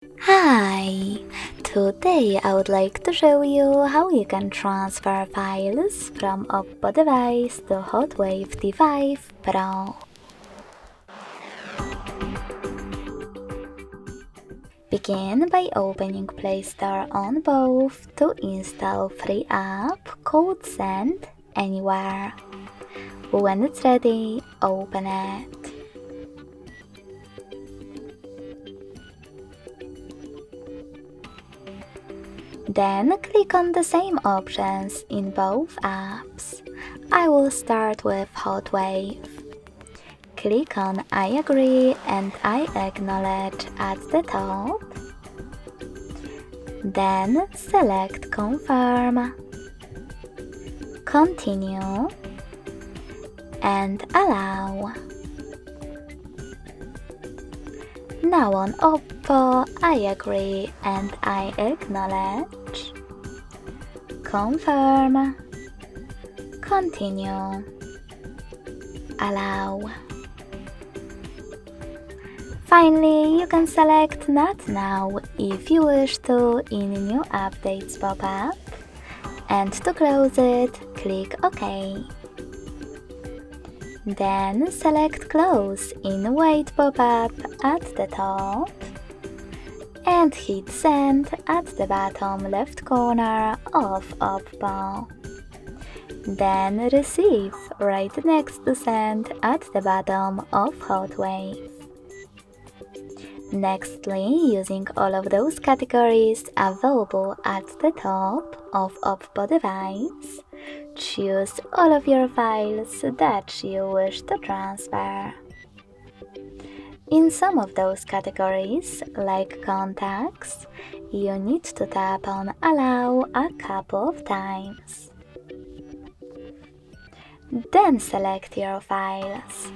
Hi! Today I would like to show you how you can transfer files from Oppo device to HOTWAV T5 Pro. Begin by opening Play Store on both to install free app called Send Anywhere. When it's ready, open it. Then click on the same options in both apps. I will start with HotWave. Click on I agree and I acknowledge at the top. Then select Confirm, Continue, and Allow. Now on Oppo, I agree and I acknowledge. Confirm, Continue, Allow. Finally, you can select Not Now if you wish to in New Updates pop-up, and to close it, click OK. Then select Close in Wait pop-up at the top and hit Send at the bottom left corner of Oppo. Then Receive right next to Send at the bottom of HotWave. Nextly, using all of those categories available at the top of Oppo device, choose all of your files that you wish to transfer. In some of those categories, like contacts, you need to tap on Allow a couple of times. Then select your files.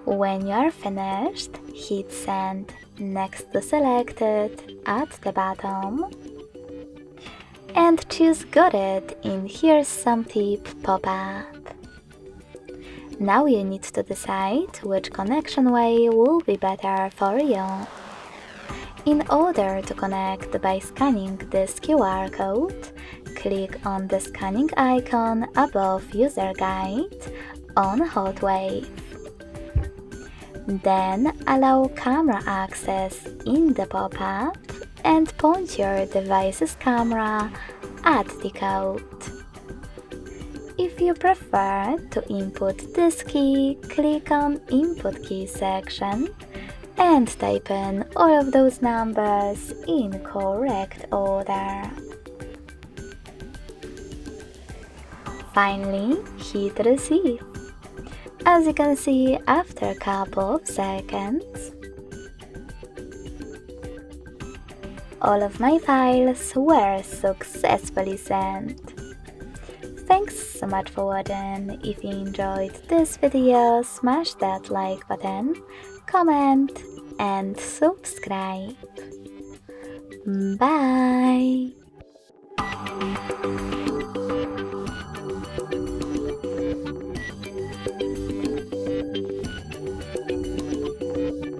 When you are finished, hit Send next to Selected at the bottom and choose Got It in Here's Some Tip pop-up. Now you need to decide which connection way will be better for you. In order to connect by scanning this QR code, click on the scanning icon above User Guide on HotWave. Then allow camera access in the pop-up and point your device's camera at the code. If you prefer to input this key, click on Input Key section and type in all of those numbers in correct order. Finally, hit Receive. As you can see, after a couple of seconds, all of my files were successfully sent. Thanks so much for watching. If you enjoyed this video, smash that like button, comment and subscribe. Bye!